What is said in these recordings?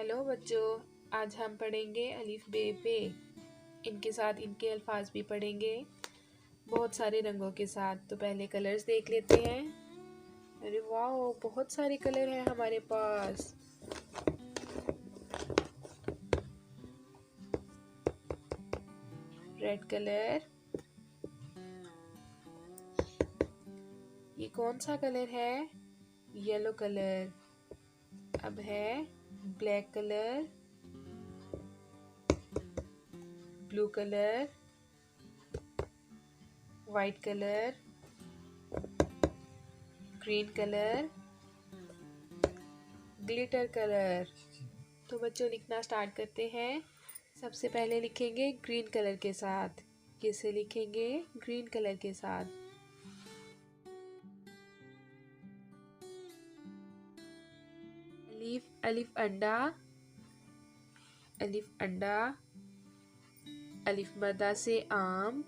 Hello बच्चों, आज हम पढ़ेंगे अलिफ बे पे। इनके साथ इनके अल्फाज भी पढ़ेंगे बहुत सारे रंगों के साथ। तो पहले कलर्स देख लेते हैं। अरे वाह, बहुत सारे कलर हैं हमारे पास। रेड कलर, ये कौन सा कलर है? Yellow colour. अब है black colour, blue colour, white colour, green colour, glitter colour. तो बच्चों लिखना स्टार्ट करते हैं। सबसे पहले लिखेंगे ग्रीन कलर के साथ। कैसे लिखेंगे? ग्रीन कलर के साथ। अलिफ, अलिफ अंडा, अलिफ अंडा। अलिफ मद्दा से आम,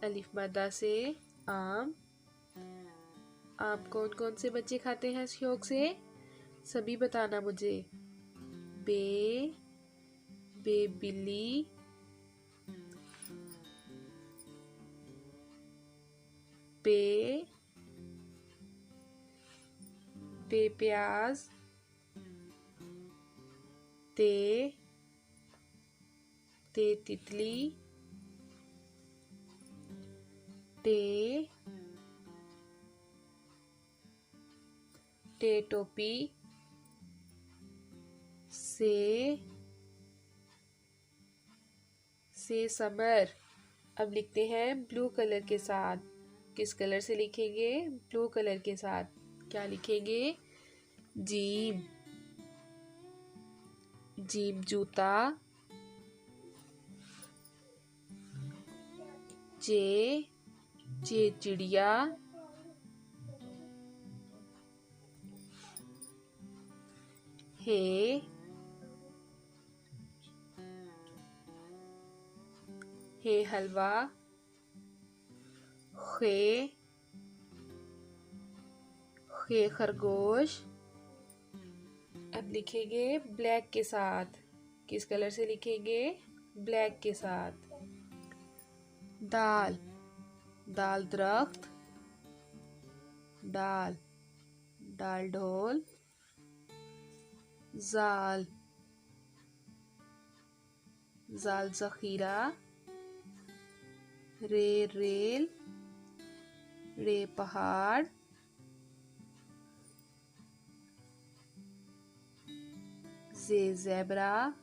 अलिफ मद्दा से आम। आम कौन कौन से बच्चे खाते हैं शौक से? सभी बताना मुझे। बे, बे बिल्ली, पे, पे प्याज, ते, ते तितली, टे, टे टोपी, से समर। अब लिखते हैं ब्लू कलर के साथ। किस कलर से लिखेंगे? ब्लू कलर के साथ। क्या लिखेंगे? जीम, जीम जूता, चे, चे चिड़िया, हे, हे हलवा, खे, खे खरगोश। अब लिखेंगे ब्लैक के साथ। किस कलर से लिखेंगे? ब्लैक के साथ। दाल, दाल दरख्त, दाल, दाल ढोल, जाल, जाल जखीरा, रे रेल, रे पहाड़, जे ज़ेबरा,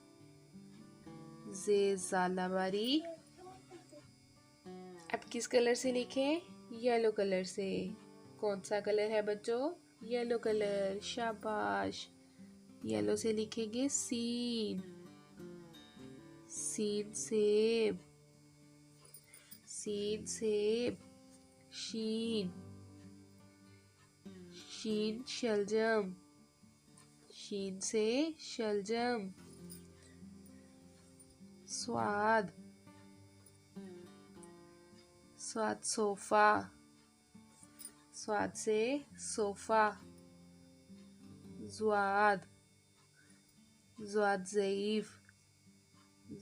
जे ज़ालाबारी। अब किस कलर से लिखें? येलो कलर से। कौन सा कलर है बच्चों? Yellow colour. शाबाश। येलो से लिखेंगे सीन, सीन सेब, सीन सेब। शीन, शीन शलजम, शीन से शलजम। स्वाद, स्वाद सोफा, स्वाद से सोफा। ज़्वाद, ज़्वाद ज़ईफ,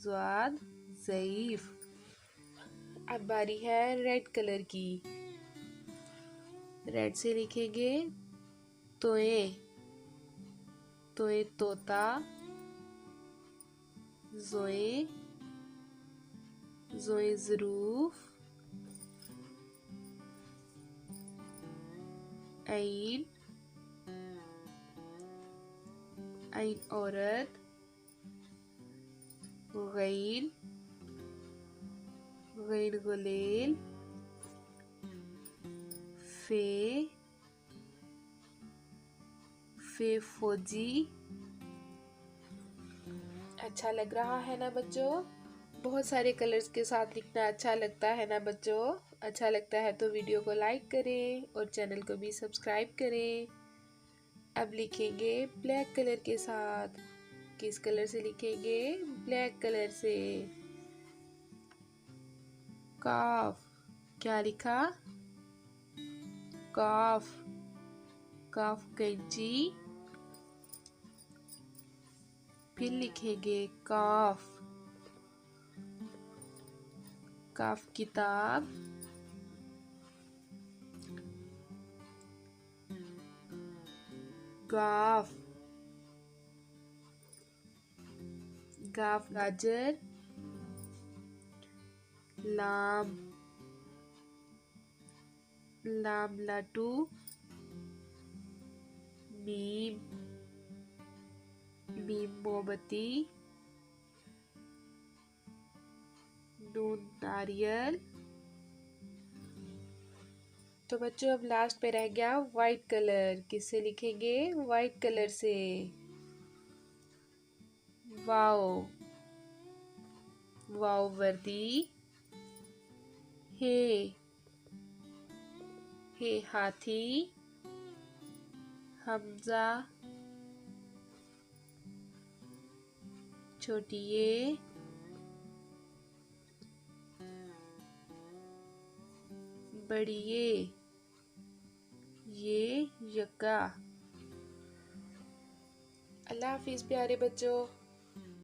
ज़्वाद ज़ईफ। अब बारी है रेड कलर की। रेड से लिखेंगे तोए, तोए तोता, जोए, जोए ज़रूफ, ऐन, ऐन औरत, गैन, गैन गुलेल, फे, फे फौजी। अच्छा लग रहा है ना बच्चों? बहुत सारे कलर्स के साथ लिखना अच्छा लगता है ना बच्चों? अच्छा लगता है तो वीडियो को लाइक करें और चैनल को भी सब्सक्राइब करें। अब लिखेंगे ब्लैक कलर के साथ। किस कलर से लिखेंगे? ब्लैक कलर से। काफ, क्या लिखा? काफ, काफ कैंची, फिर लिखेंगे काफ, काफ किताब। गाफ, गाफ गाजर। लाम, लाम लाटू। मीम, मीम मोमबत्ती। नून नारियल। तो बच्चों अब लास्ट पे रह गया वाइट कलर। किससे लिखेंगे? वाइट कलर से। वाओ, वाओ वर्दी। हे, हे हाथी। हमजा, छोटी ये। बड़ी ये यक्का। अल्लाह हाफिज प्यारे बच्चों।